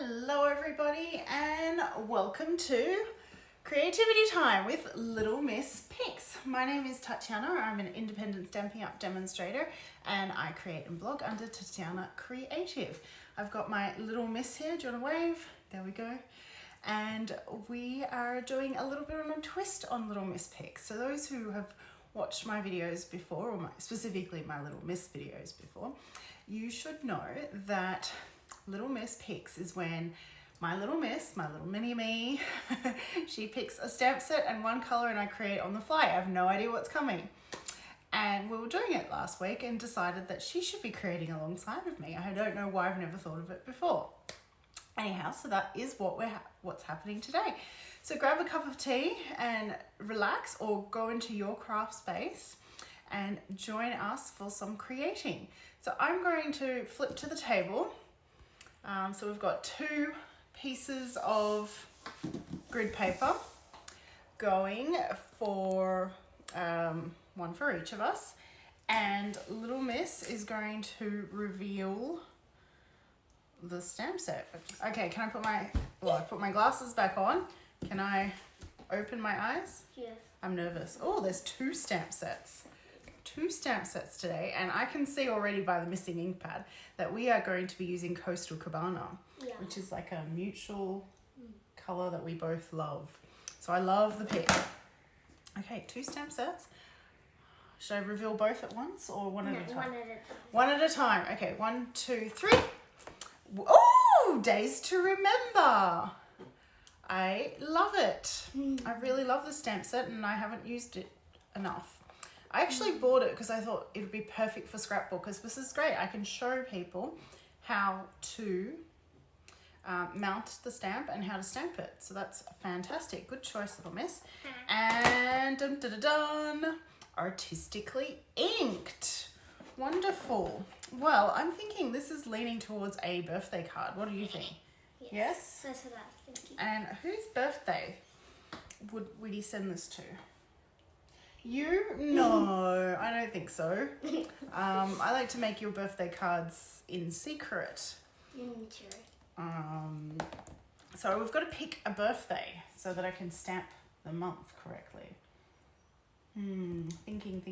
Hello everybody and welcome to Creativity Time with Little Miss Pinks. My name is Tatiana. I'm an independent Stampin' Up demonstrator and I create and blog under Tatiana Creative. I've got my little miss here. Do you want to wave? There we go. And we are doing a little bit of a twist on Little Miss Pinks. So those who have watched my videos before, or specifically my Little Miss videos before, you should know that Little Miss Picks is when my little miss, my little mini me, she picks a stamp set and one color and I create on the fly. I have no idea what's coming. And we were doing it last week and decided that she should be creating alongside of me. I don't know why I've never thought of it before. Anyhow, so that is what's happening today. So grab a cup of tea and relax, or go into your craft space and join us for some creating. So I'm going to flip to the table. So we've got two pieces of grid paper going for one for each of us, and Little Miss is going to reveal the stamp set. Okay, can I put I put my glasses back on. Can I open my eyes? Yes. I'm nervous. Oh, there's two stamp sets. Two stamp sets today, and I can see already by the missing ink pad that we are going to be using Coastal Cabana, which is like a mutual color that we both love. So I love the pick. Okay, two stamp sets. Should I reveal both at once or one at a time? One at a time. One at a time. Okay, 1, 2, 3. Oh, days to remember. I love it. I really love the stamp set and I haven't used it enough. I actually bought it because I thought it would be perfect for scrapbookers. This is great. I can show people how to mount the stamp and how to stamp it. So that's fantastic. Good choice, Little Miss. And dun, dun, dun, dun, artistically inked. Wonderful. Well, I'm thinking this is leaning towards a birthday card. What do you think? Yes? That's what I was thinking. And whose birthday would he send this to? You? No, I don't think so. I like to make your birthday cards in secret. So we've got to pick a birthday so that I can stamp the month correctly. Thinking.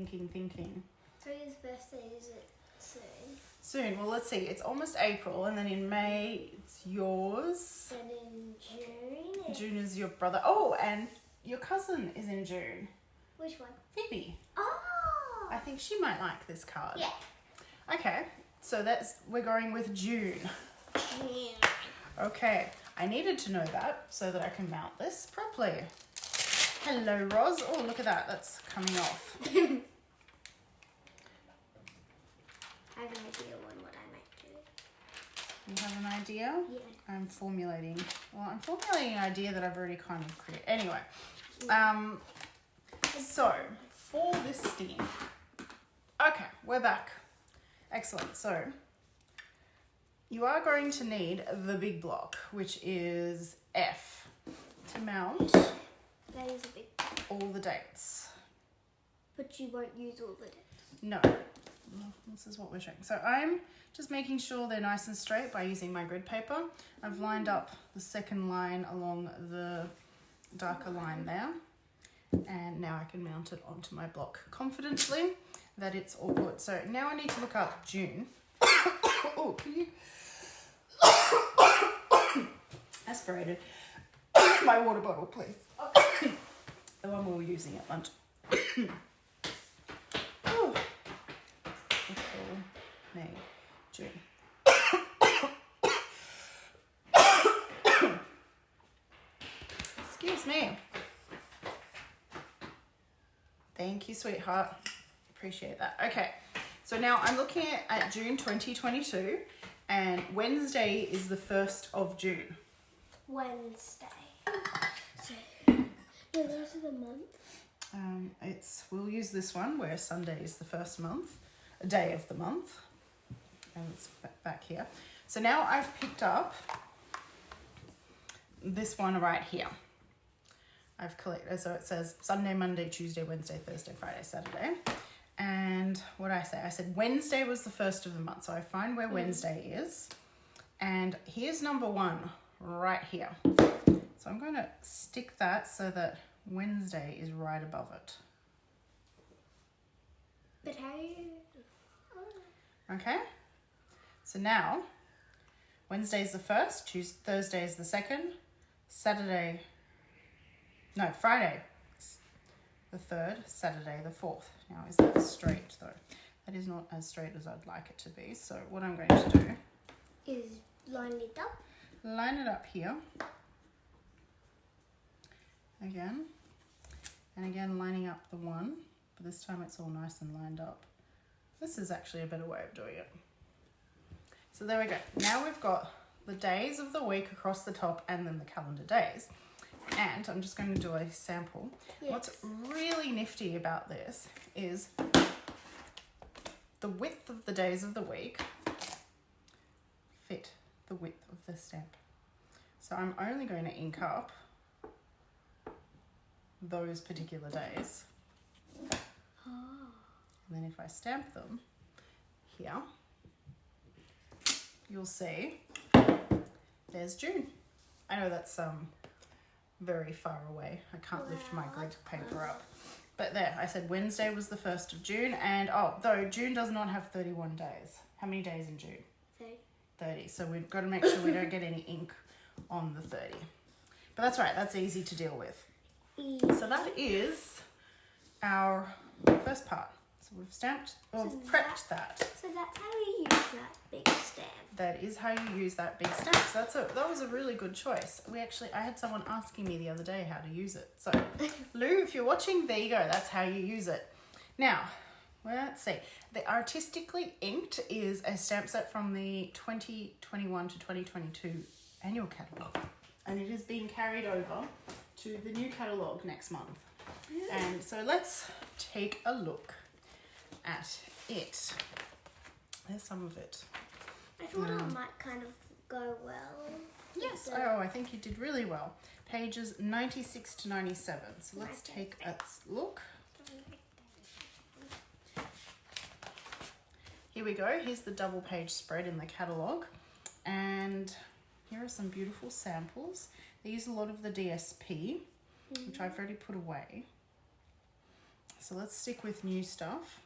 Whose birthday is it soon? Soon. Well, let's see. It's almost April, and then in May it's yours. And in June? June is your brother. Oh, and your cousin is in June. Which one? Phoebe. Oh! I think she might like this card. Yeah. Okay, so we're going with June. Okay, I needed to know that so that I can mount this properly. Hello, Roz. Oh, look at that. That's coming off. I have an idea on what I might do. You have an idea? Yeah. I'm formulating an idea that I've already kind of created. Anyway, so for this thing, okay, we're back. Excellent. So you are going to need the big block, which is F, to mount That is a big one. all the dates. But you won't use all the dates. No, this is what we're showing. So I'm just making sure they're nice and straight by using my grid paper. I've lined up the second line along the darker line there. And now I can mount it onto my block confidently that it's all good. So now I need to look up June. Oh, can you? Aspirated. My water bottle, please. The one we were using at lunch. Oh. April, May, June. Excuse me. Thank you, sweetheart. Appreciate that. Okay, so now I'm looking at June 2022, and Wednesday is the 1st of June. Wednesday. So, no, those are the month. We'll use this one where Sunday is the first day of the month. And it's back here. So now I've picked up this one right here. I've collected, so it says Sunday, Monday, Tuesday, Wednesday, Thursday, Friday, Saturday. And what I said Wednesday was the 1st of the month. So I find where Wednesday is And here's number 1 right here. So I'm going to stick that so that Wednesday is right above it. But how do you... Okay, so now Wednesday is the 1st, Thursday is the 2nd, Friday the 3rd, Saturday the 4th. Now is that straight though? That is not as straight as I'd like it to be. So what I'm going to do is line it up. Line it up here. Again. And again lining up the 1, but this time it's all nice and lined up. This is actually a better way of doing it. So there we go. Now we've got the days of the week across the top and then the calendar days. And I'm just going to do a sample. Yes. What's really nifty about this is the width of the days of the week fit the width of the stamp. So I'm only going to ink up those particular days. And then if I stamp them here, you'll see there's June. I know that's very far away. I can't lift my grid paper up. But there, I said Wednesday was the 1st of June, and though June does not have 31 days. How many days in June? 30. 30. So we've got to make sure we don't get any ink on the 30. But that's right, that's easy to deal with. So that is our first part. So we've stamped or prepped that. So that's how you use that big stamp. That is how you use that big stamp. So that was a really good choice. I had someone asking me the other day how to use it. So Lou, if you're watching, there you go. That's how you use it. Now, let's see. The Artistically Inked is a stamp set from the 2021 to 2022 annual catalogue. And it is being carried over to the new catalogue next month. And so let's take a look at it. There's some of it. I thought it might kind of go well. Yes, I think you did really well. Pages 96 to 97. So let's take a look. Here we go. Here's the double page spread in the catalogue. And here are some beautiful samples. They use a lot of the DSP, which I've already put away. So let's stick with new stuff.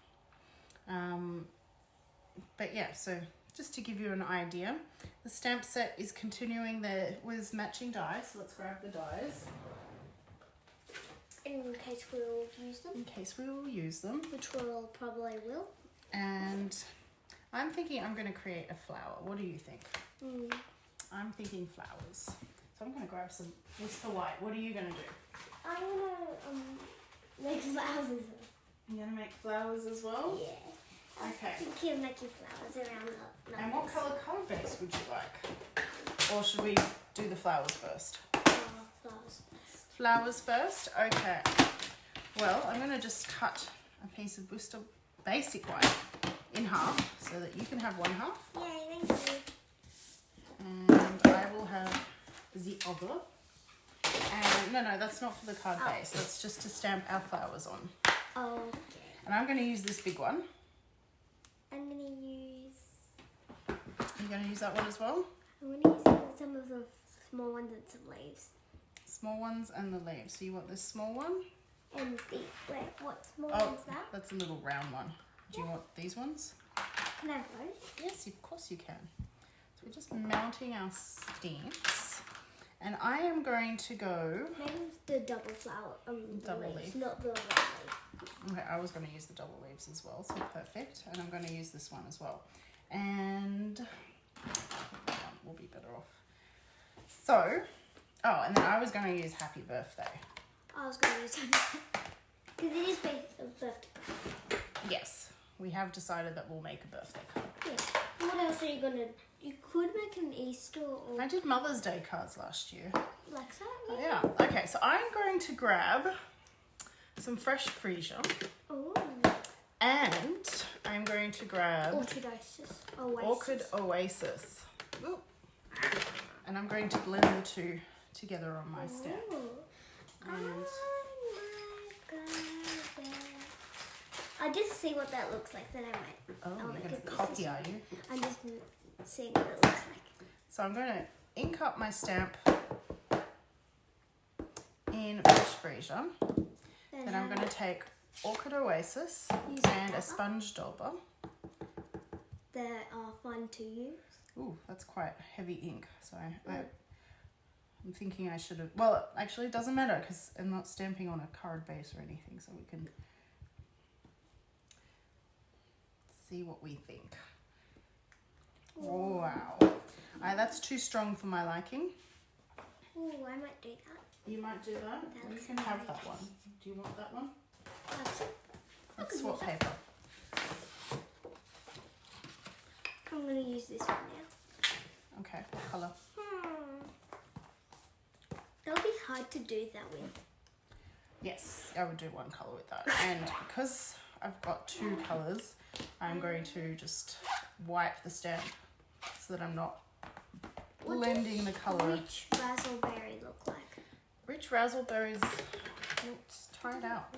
But yeah, so just to give you an idea, the stamp set is continuing with matching dies. So let's grab the dies. In case we'll use them. In case we will use them. Which we'll probably will. And I'm thinking I'm going to create a flower. What do you think? I'm thinking flowers. So I'm going to grab some Whisper White. What are you going to do? I'm going to make flowers as well. You're going to make flowers as well? Yeah. Okay. I think you're making flowers around the numbers. And what colour base would you like? Or should we do the flowers first? Flowers first. Flowers first? Okay. Well, I'm going to just cut a piece of Worcester Basic White in half so that you can have one half. Yay, thank you. And I will have the other. And no, that's not for the card base. That's just to stamp our flowers on. Okay. And I'm going to use this big one. I'm going to use... You're going to use that one as well? I'm going to use some of the small ones and some leaves. Small ones and the leaves. So you want this small one? And the... Wait, what small one's that? That's a little round one. Do you want these ones? Can I have both? Yes, of course you can. So we're just mounting our stamps. And I am going to go... Maybe the double flower, double leaves, leaf. not the one leaf. Okay, I was going to use the double leaves as well, so perfect. And I'm going to use this one as well. And that one will be better off. So, and then I was going to use Happy Birthday. I was going to use happy because it is a birthday card. Yes, we have decided that we'll make a birthday card. Yes. What else are you going to... You could make an Easter or... I did Mother's Day cards last year. Like that? Yeah. Okay, so I'm going to grab some fresh freesia. Oh. And I'm going to grab Orchid Oasis. Ooh. And I'm going to blend the two together on my stamp. Oh my God. I just see what that looks like, then I might... Oh, I'll you're make going a to copy, decision. are you? I'm just seeing what it looks like. So I'm going to ink up my stamp in Fresh Freesia. Then I'm going to take Orchid Oasis and a sponge dauber. That are fun to use. Ooh, that's quite heavy ink. So I'm thinking I should have... Well, actually, it doesn't matter because I'm not stamping on a card base or anything. So we can see what we think. Oh, wow. That's too strong for my liking. Oh, I might do that. You might do that? Well, you can have that one. Do you want that one? Let's swap paper. I'm going to use this one now. Okay, what colour? That'll be hard to do that with. Yes, I would do one colour with that. And because I've got two colours, I'm going to just wipe the stamp so that I'm not blending the colour. Which raspberry look like? Rich raspberries, it's tied out.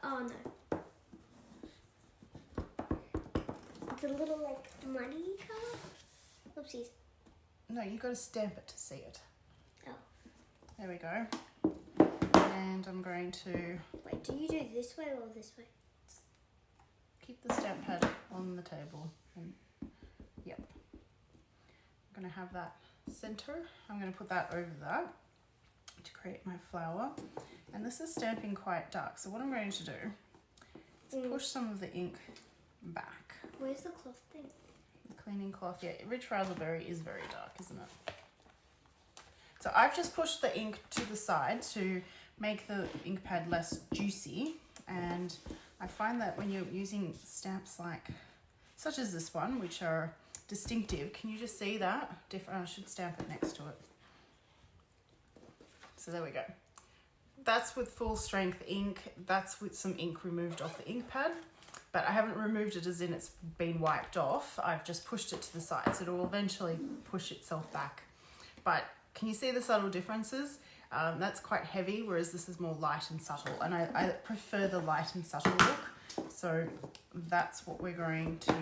Oh no. It's a little like muddy colour. Oopsies. No, you got to stamp it to see it. Oh. There we go. And I'm going to... Wait, do you do this way or this way? Keep the stamp pad on the table. And, yep. I'm going to have that center. I'm going to put that over that to create my flower. And this is stamping quite dark. So what I'm going to do is push some of the ink back. Where's the cloth thing? The cleaning cloth. Yeah, Rich Raspberry is very dark, isn't it? So I've just pushed the ink to the side to make the ink pad less juicy. And I find that when you're using stamps like, such as this one, which are distinctive, can you just see that? I should stamp it next to it. So there we go. That's with full strength ink. That's with some ink removed off the ink pad. But I haven't removed it as in it's been wiped off. I've just pushed it to the side, so it will eventually push itself back. But can you see the subtle differences? That's quite heavy, whereas this is more light and subtle. And I prefer the light and subtle look. So that's what we're going to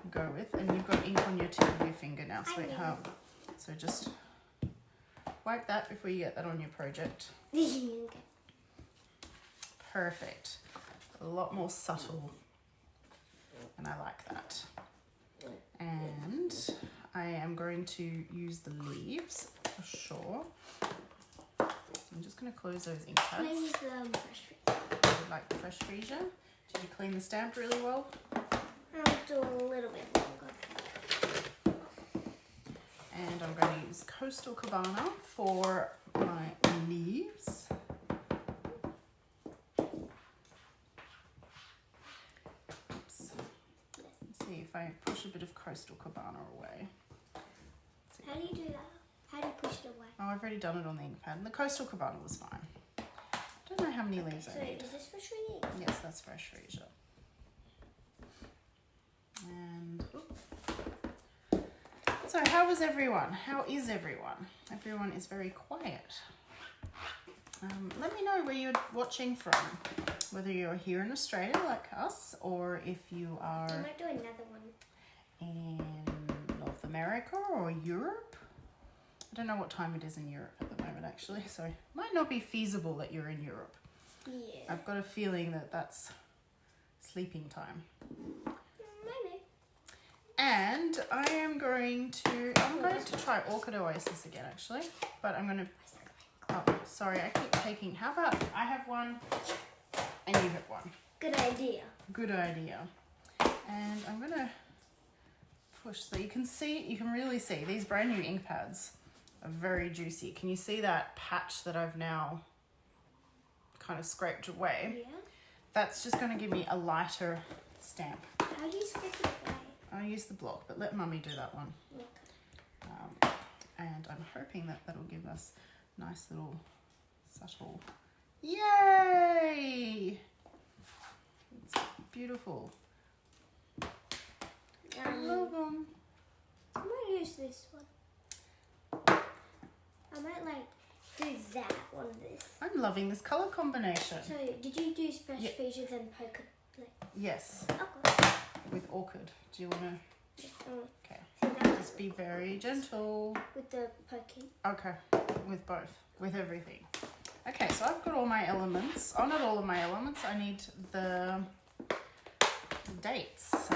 go with. And you've got ink on your tip of your finger now, sweetheart. So just wipe that before you get that on your project. Okay. Perfect. A lot more subtle. And I like that. And I am going to use the leaves for sure. So I'm just going to close those ink pads. Can I use the Fresh Freesia? I would like the Fresh Freesia. Did you clean the stamp really well? I'll do a little bit longer. And I'm going to use Coastal Cabana for my leaves. Oops. Let's see if I push a bit of Coastal Cabana away. How do you do that? How do you push it away? Oh, I've already done it on the ink pad. And the Coastal Cabana was fine. I don't know how many leaves I need. So is this Fresh Freesia? Yes, that's Fresh Freesia. And so how was everyone? How is everyone? Everyone is very quiet. Let me know where you're watching from. Whether you're here in Australia like us, or if you are I might do another one. in North America or Europe. I don't know what time it is in Europe at the moment actually, so it might not be feasible that you're in Europe. Yeah. I've got a feeling that that's sleeping time. Maybe. And I'm going to try Orchid Oasis again actually, but I'm going to, oh, sorry, I keep taking, how about I have one and you have one. Good idea. Good idea. And I'm going to push so you can really see these brand new ink pads are very juicy. Can you see that patch that I've now kind of scraped away? Yeah. That's just going to give me a lighter stamp. How do you scrape it away? I'll use the block, but let Mummy do that one. Okay. And I'm hoping that that'll give us nice little subtle. Yay! It's beautiful. I love them. I'm gonna use this one. I might like do that one of this. I'm loving this colour combination. So did you do Fresh Freesia then poke it? Like... Yes, Okay. with Orchid. Do you want to Okay. So now Just be very gentle. with the poking. Okay, with both, with everything. Okay, so I've got all my elements. Oh, not all of my elements. I need the dates. So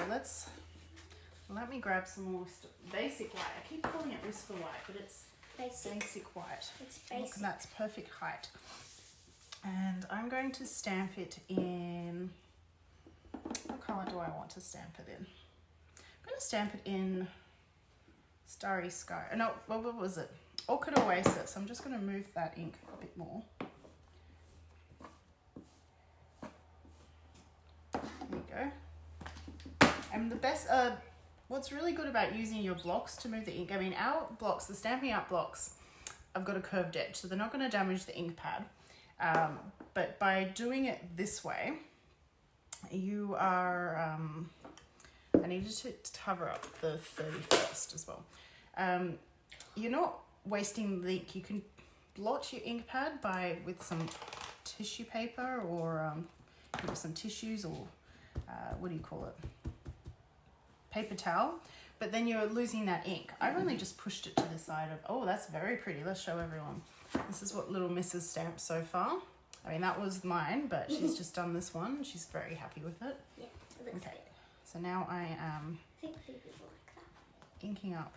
let me grab some more basic white. I keep calling it Whisper white, but it's basic white. It's Look, basic. and that's perfect height. And I'm going to stamp it in, what colour do I want to stamp it in? I'm going to stamp it in Starry Sky. No, what was it? Orchid Oasis. I'm just going to move that ink a bit more. There you go. And the best, what's really good about using your blocks to move the ink, I mean our blocks, the Stampin' Up blocks, I've got a curved edge, so they're not going to damage the ink pad. But by doing it this way, you are, I needed to cover up the 31st as well. You're not wasting the ink. You can blot your ink pad with some tissue paper or some tissues or what do you call it? Paper towel. But then you're losing that ink. I've only just pushed it to the side of, oh, that's very pretty. Let's show everyone. This is what Little Mrs. stamped so far. I mean, that was mine, but she's just done this one. She's very happy with it. Yeah, it looks good. So now I am I think Phoebe will like that. inking up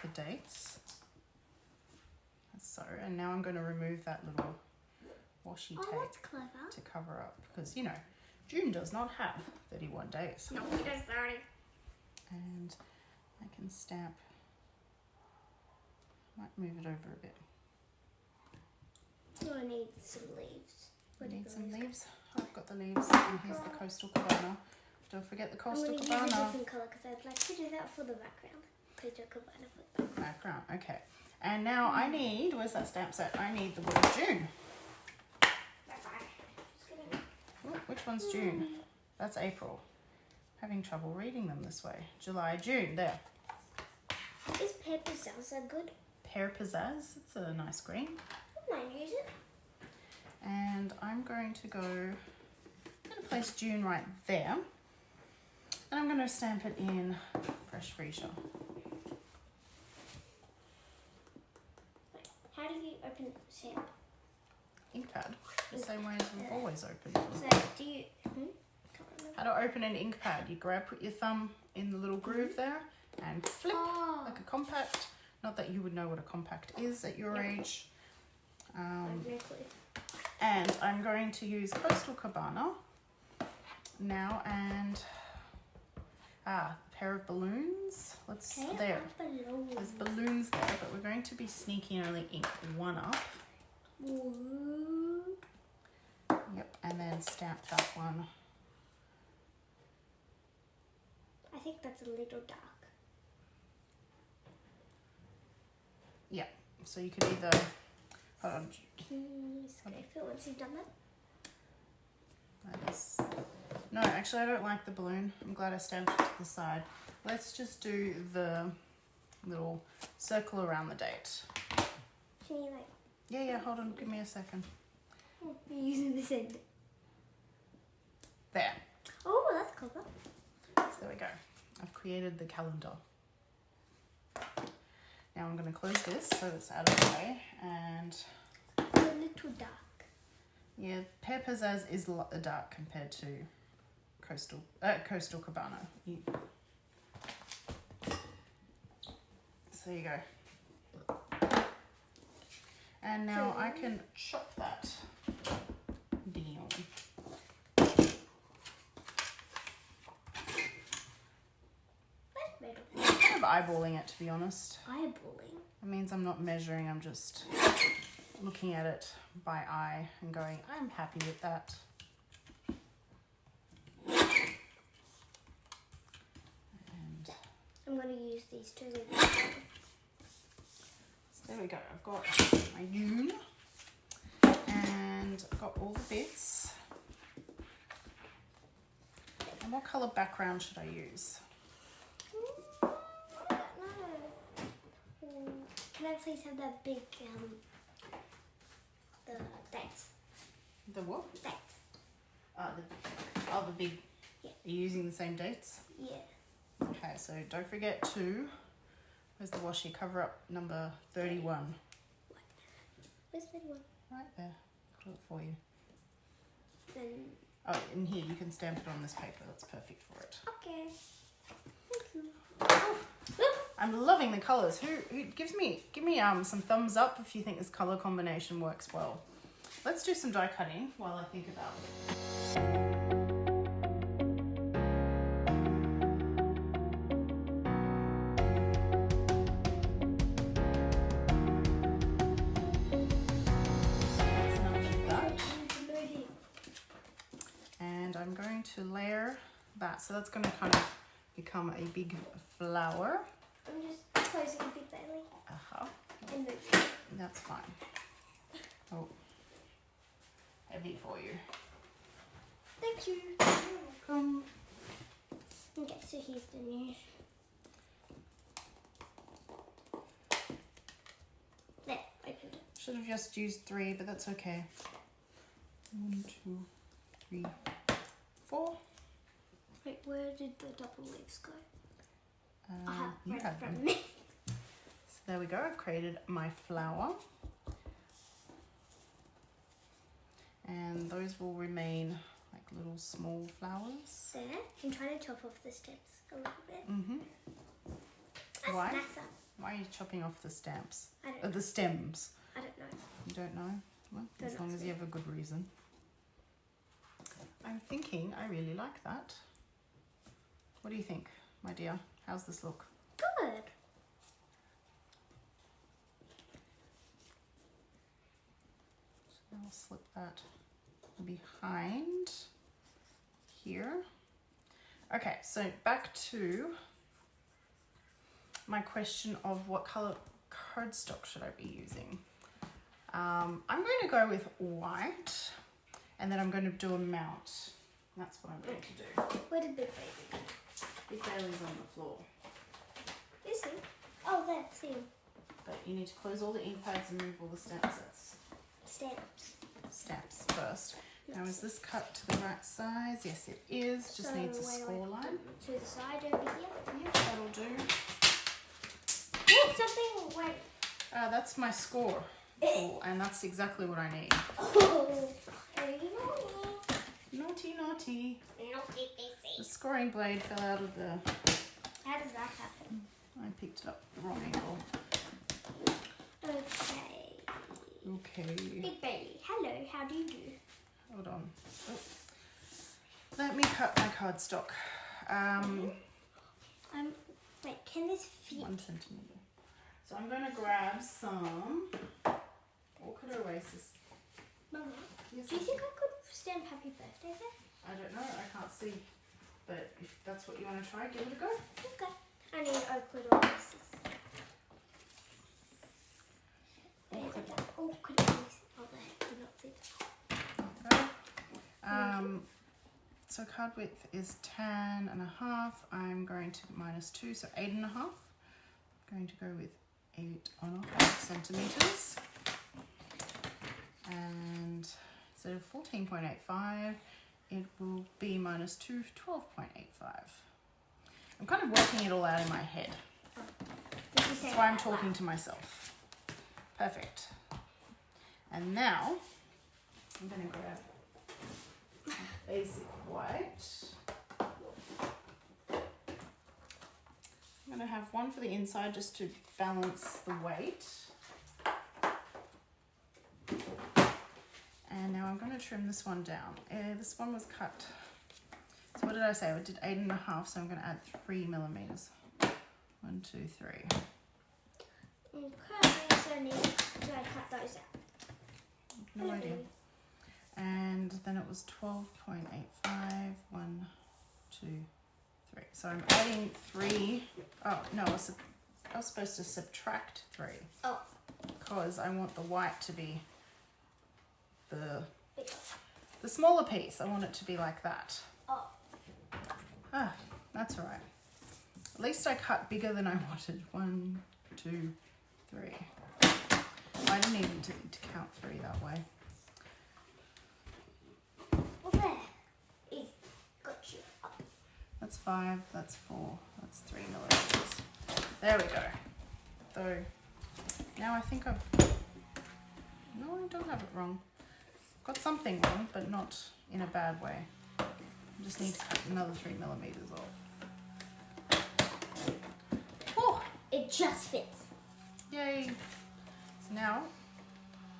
the dates. So, and now I'm going to remove that little washi Oh, tape that's clever. to cover up because, you know, June does not have 31 days. No, it does 30. And I can stamp, might move it over a bit. Oh, I need some leaves. I need some leaves. I've got the leaves. And here's the Coastal Cabana. Don't forget the Coastal I'm going to use a Cabana. different colour because I'd like to do that for the background. Coastal Cabana for the background. Background, okay. And now I need, where's that stamp set? I need the word June. Bye-bye. Oh, which one's June? That's April. Having trouble reading them this way. July, June, there. Is paper salsa good? Pear Pizzazz, it's a nice green. I might use it. And I'm going to place June right there. And I'm going to stamp it in Fresh Freesia. How do you open stamp? Ink pad, the same way as we've always opened them. So do you? Can't remember. How to open an ink pad? You put your thumb in the little groove there and flip like a compact. Not that you would know what a compact is at your age. I have no clue. And I'm going to use Coastal Cabana now and a pair of balloons. There. There's balloons there, but we're going to be sneaky and only ink one up. Ooh. Yep, and then stamp that one. I think that's a little dark. Yeah, so you could either, hold on. Can you scrape it once you've done that? No, actually I don't like the balloon. I'm glad I stamped it to the side. Let's just do the little circle around the date. Can you like? Yeah, hold on, give me a second. You're using this end. There, Oh, that's clever. so there we go. I've created the calendar. Now I'm going to close this so it's out of the way, and A little dark. yeah, Pear Pizzazz is dark compared to Coastal Cabana. So there you go. And now I can chop that down. That's better. I'm kind of eyeballing it, to be honest. Eyeballing. It means I'm not measuring, I'm just looking at it by eye and going, I'm happy with that. And I'm going to use these two. so there we go. I've got my June and I've got all the bits. And what colour background should I use? I don't know. Can I please have that big, the dates? The what? Dates. The big. Yeah. Are you using the same dates? Yeah. Okay. Okay, so don't forget to, where's the washi? Cover up number 31. Where's 31? Right there. I'll do it for you. Then. Oh, in here you can stamp it on this paper. That's perfect for it. Okay. Thank you. I'm loving the colours. Who give me some thumbs up if you think this colour combination works well. Let's do some die cutting while I think about it. And I'm going to layer that. So that's going to kind of become a big flower. I'm just closing a big belly. Uh-huh. And moving. That's fine. Oh, heavy for you. Thank you. Welcome. Okay, so here's the new. There, opened it. Should have just used 3, but that's okay. 1, 2, 3, 4. Wait, where did the double leaves go? You right have in front them. of me. So there we go. I've created my flower. And those will remain like little small flowers. There. I'm trying to chop off the stems a little bit. Mm-hmm. That's Why? nicer. Why are you chopping off the stamps? I don't know. The stems? I don't know. You don't know? Well, Don't as long as you have a good reason. I'm thinking I really like that. What do you think, my dear? How's this look? Good. So I'll slip that behind here. Okay, so back to my question of what color cardstock should I be using. I'm going to go with white, and then I'm going to do a mount. That's what I'm going to do. Where did Big Baby go? Big Bailey's on the floor. Is he? Oh, there, see him. But you need to close all the ink pads and move all the stamp sets. Stamps first. Now is this cut to the right size? Yes it is. Just needs a score line. To the side over here. Yep, that'll do. Oh, something, wait. That's my score. Oh, and that's exactly what I need. Oh, very naughty. Naughty, naughty. Naughty, The scoring blade fell out of the... How does that happen? I picked it up the wrong angle. Okay. Okay. Big Baby, hello, how do you do? Hold on. Oh. Let me cut my cardstock. Wait, can this fit? 1 centimeter. So I'm going to grab some Orchid Oasis. Mama, Yes, do you think I could stamp Happy Birthday there? I don't know, I can't see. But if that's what you want to try, give it a go. Okay. I need Oakwood Oasis. Oakwood Oasis. Oh, there. Do not see that. So card width is 10.5. I'm going to -2, so 8.5. I'm going to go with 8.5 centimeters. And instead of 14.85, it will be -2, 12.85. I'm kind of working it all out in my head. That's why I'm talking to myself. Perfect. And now, I'm going to grab basic white. I'm going to have one for the inside just to balance the weight. And now I'm going to trim this one down. This one was cut. So what did I say? I did 8.5, so I'm going to add 3 millimeters. 1, 2, 3. Okay, so I need to cut those out. No idea. And then it was 12.85. 1, 2, 3. So I'm adding 3. Oh no, I was supposed to subtract 3. Oh. Because I want the white to be the smaller piece. I want it to be like that. Oh. Ah, that's all right. At least I cut bigger than I wanted. 1, 2, 3. I didn't even need to count 3 that way. Well, there. He's got you up. That's 5, that's 4, that's That's 3 millimeters. There we go. Though, now I think I've, no, I don't have it wrong. Got something wrong, but not in a bad way. I just need to cut another 3 millimeters off. Oh, It just fits. yay. So now,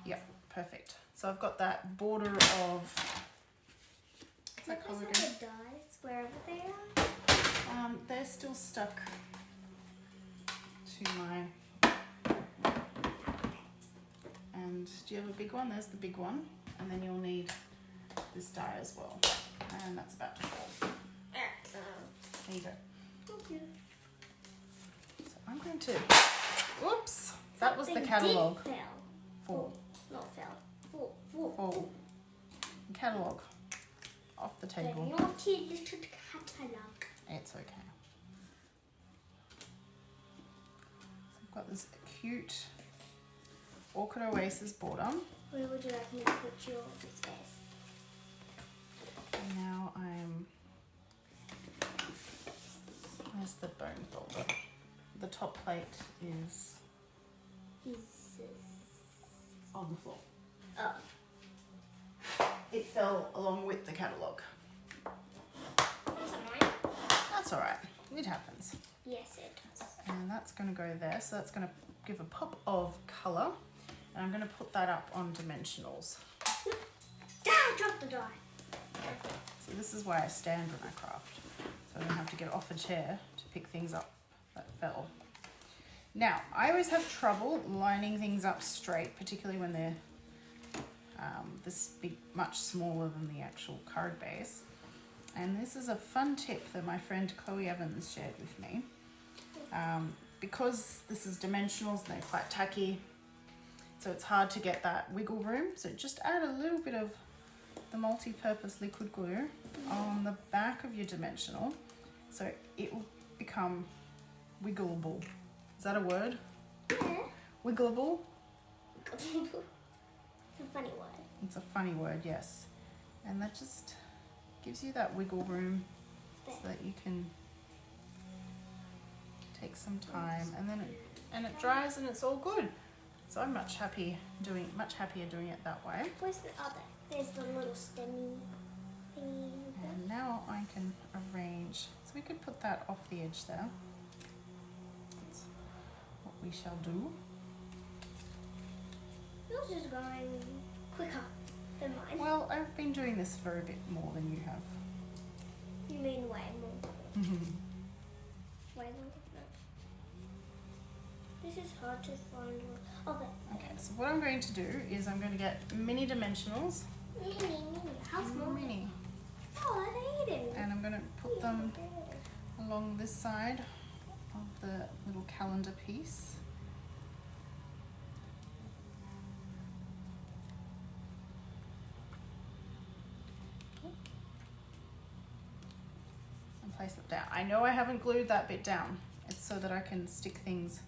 yep, perfect. So I've got that border of, what's that colour again? The dies wherever they are. They're still stuck to my, and do you have a big one? There's the big one, and then you'll need this die as well, and that's about to fall. There you go. Thank you. So I'm going to, oops, that was the catalogue. Fell. Fall. Not fell. Fall. Catalogue off the The table. naughty little catalogue. It's okay. So I've got this cute Orchid Oasis border. Where would you like me to put your space? And now where's the bone folder? The top plate is on the floor. Oh. It fell along with the catalogue. That's annoying. That's alright, it happens. Yes, it does. And that's going to go there, so that's going to give a pop of colour. And I'm going to put that up on dimensionals. Down, drop the die. So this is why I stand when I craft. So I don't have to get off a chair to pick things up that fell. Now, I always have trouble lining things up straight, particularly when they're this big, much smaller than the actual card base. And this is a fun tip that my friend Chloe Evans shared with me. Because this is dimensionals and they're quite tacky, so it's hard to get that wiggle room. So just add a little bit of the multi-purpose liquid glue on the back of your dimensional, so it will become wiggleable. Is that a word? Yeah. Wiggleable? It's a funny word. It's a funny word, yes. And that just gives you that wiggle room so that you can take some time, and then it dries and it's all good. So I'm much happier doing it that way. Where's the other? There's the little stemmy thingy. And now I can arrange. So we could put that off the edge there. That's what we shall do. Yours is going quicker than mine. Well, I've been doing this for a bit more than you have. You mean way more? Way more? No. This is hard to find. Okay. Okay, so what I'm going to do is I'm going to get mini dimensionals. Mini. How small? Mini. Oh, I need it. And I'm going to put them along this side of the little calendar piece. And place it down. I know I haven't glued that bit down. It's so that I can stick things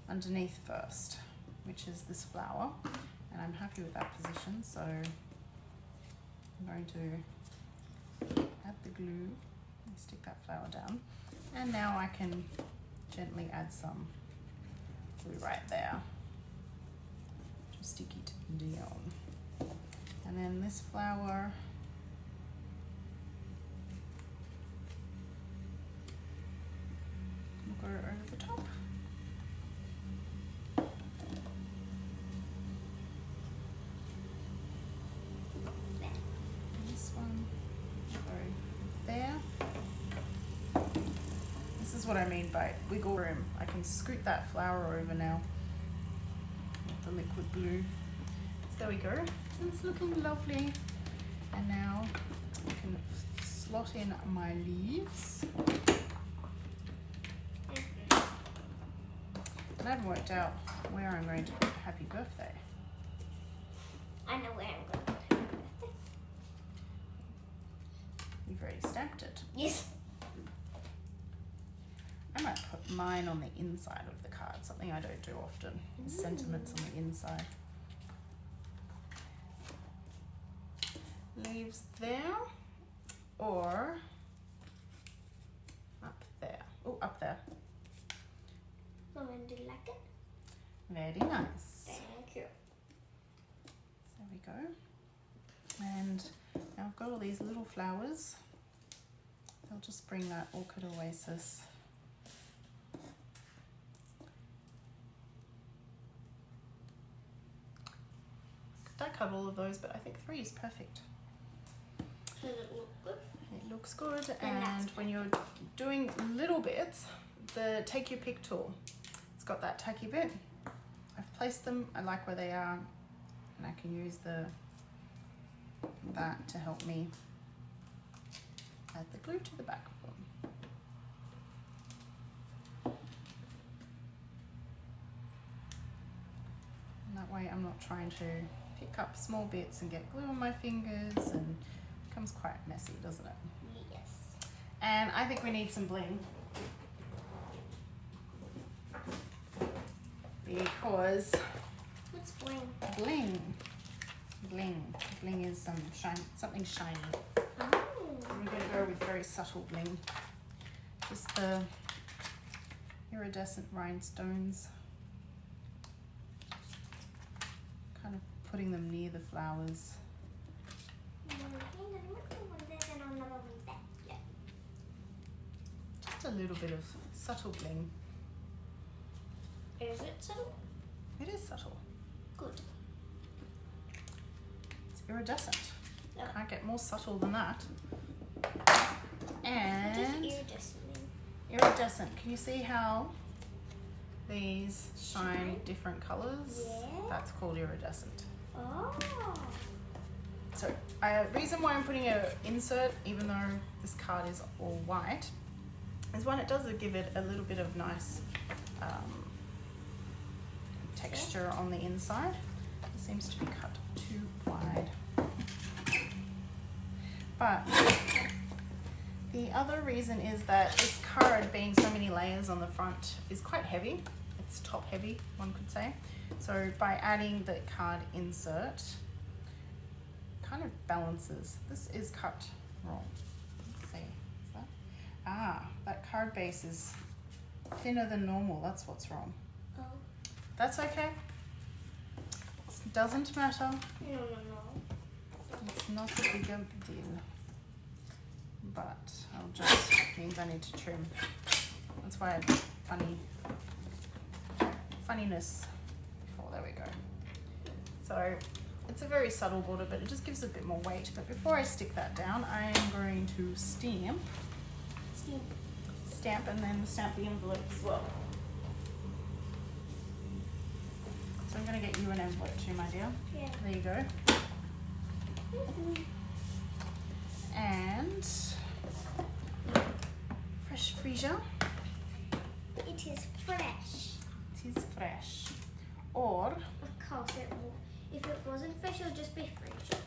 underneath first, which is this flower. And I'm happy with that position, so I'm going to add the glue and stick that flower down. And now I can gently add some glue right there to stick it down. And then this flower, will go over the top. This one will go there. This is what I mean by wiggle room. I can scoot that flower over now with the liquid glue. So there we go. It's looking lovely. And now I can slot in my leaves. And I haven't worked out where I'm going to put happy birthday. I know where I'm going to put it. You've already stamped it. Yes. I might put mine on the inside of the card, something I don't do often. Sentiments on the inside. Leaves there or up there. Oh, up there. So do you like it? Very nice. Thank you. There we go. And now I've got all these little flowers. They'll just bring that orchid oasis. I cut all of those, but I think 3 is perfect. Does it look good? It looks good, and when you're doing little bits, the take your pick tool, it's got that tacky bit. I've placed them, I like where they are, and I can use that to help me add the glue to the back of them. And that way I'm not trying to pick up small bits and get glue on my fingers, and it becomes quite messy, doesn't it? Yes. And I think we need some bling. Because What's bling? Bling is something shiny. Oh. We're going to go with very subtle bling. Just the iridescent rhinestones. Kind of putting them near the flowers. Just a little bit of subtle bling. Is it subtle? It is subtle. Good. It's iridescent. Oh. Can't get more subtle than that. What And does iridescent mean? iridescent. Can you see how these shine different colours? Yeah. That's called iridescent. Oh. So, reason why I'm putting an insert, even though this card is all white, is one, it does give it a little bit of nice texture on the inside. It seems to be cut too wide. But the other reason is that this card, being so many layers on the front, is quite heavy. It's top heavy, one could say. So by adding the card insert, kind of balances. This is cut wrong. Let's see, is that? Ah, that card base is thinner than normal. That's what's wrong. Oh. That's okay. It doesn't matter. No. It's not a big deal. But I'll just means I need to trim. That's why I have funniness before. There we go. So it's a very subtle border, but it just gives a bit more weight. But before I stick that down, I am going to stamp and then stamp the envelope as well. So I'm going to get you an envelope too, my dear. Yeah. There you go. And fresh freesia. It is fresh. It is fresh. Or, Of course it will. If it wasn't fresh, it would just be fresh.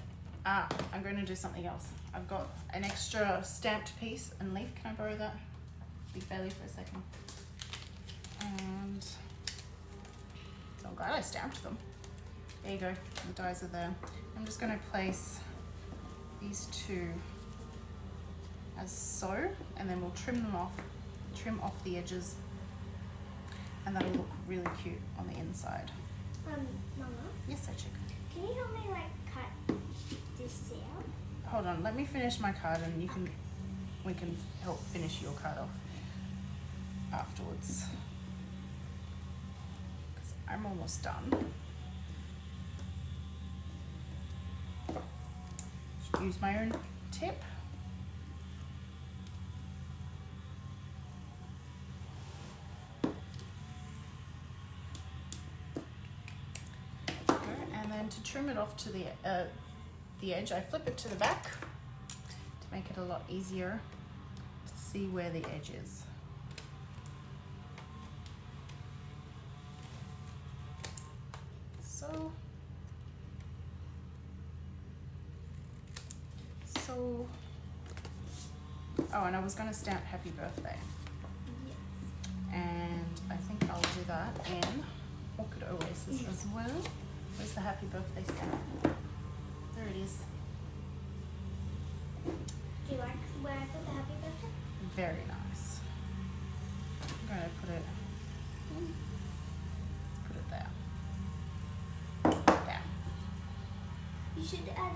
I'm going to do something else. I've got an extra stamped piece and leaf. Can I borrow that big belly for a second? And so I'm glad I stamped them. There you go. The dies are there. I'm just going to place these two as so, and then we'll trim them off, trim off the edges, and that'll look really cute on the inside. Mama, Yes, I chick. can you help me cut this out? Hold on, let me finish my card, and we can help finish your card off afterwards. 'Cause I'm almost done. Should use my own tip. And then to trim it off to the edge, I flip it to the back to make it a lot easier to see where the edge is. So, oh, and I was going to stamp happy birthday. Yes. And I think I'll do that in Orchid Oasis as well. Where's the happy birthday stamp? There it is. Do you like where I put the happy birthday? Very nice. I'm going to put it there. There. You should add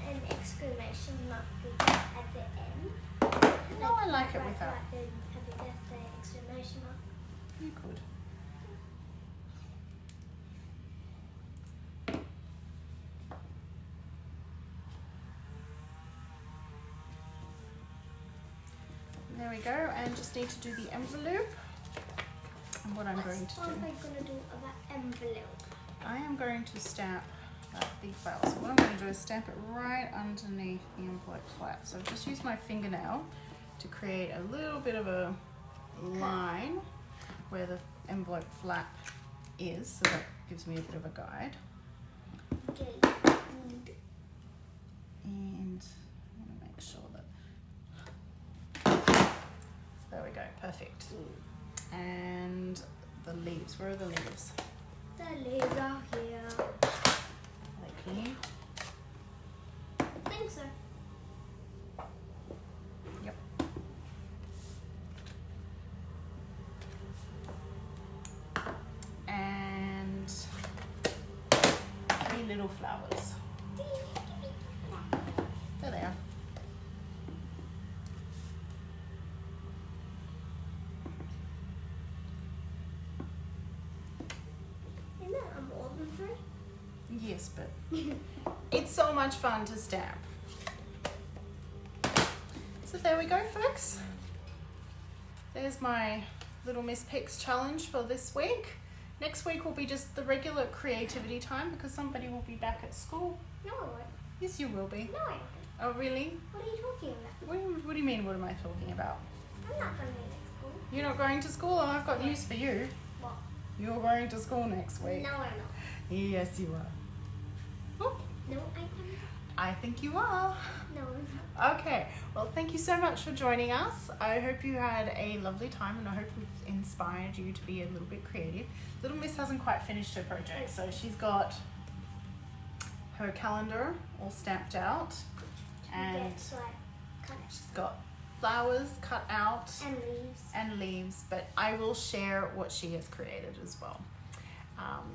an exclamation mark at the end. No, I like it without. Like the happy birthday exclamation mark. You could. There we go, and just need to do the envelope. And what I'm going to do, What am I going to do about envelope? I am going to stamp that big file. So what I'm going to do is stamp it right underneath the envelope flap. So I've just used my fingernail to create a little bit of a line where the envelope flap is, so that gives me a bit of a guide. Okay. And I want to make sure that, there we go, perfect. And the leaves, where are the leaves? The leaves are here. Are they clean? I think so. Yep. And 3 little flowers. There they are. Isn't that more than 3? Yes, but it's so much fun to stamp. So there we go, folks. There's my Little Miss Picks challenge for this week. Next week will be just the regular creativity time because somebody will be back at school. No, I won't. Yes, you will be. No, I won't. Oh, really? What are you talking about? What do you mean, what am I talking about? I'm not going to be at school. You're not going to school? Oh, I've got news for you. What? You're going to school next week. No, I'm not. Yes, you are. Oh, No, I'm not. I think you are. No, I'm not. Okay, well, thank you so much for joining us. I hope you had a lovely time and I hope we've inspired you to be a little bit creative. Little Miss hasn't quite finished her project, so she's got her calendar all stamped out and Yeah, so I cut it. she's got flowers cut out And leaves. and leaves, but I will share what she has created as well.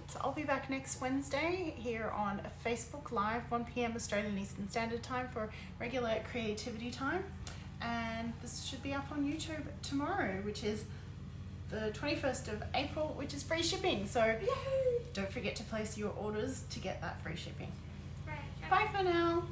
So I'll be back next Wednesday here on Facebook Live, 1 p.m. Australian Eastern Standard Time for regular creativity time. And this should be up on YouTube tomorrow, which is the 21st of April, which is free shipping. So Yay! don't forget to place your orders to get that free shipping. Right. Bye for now.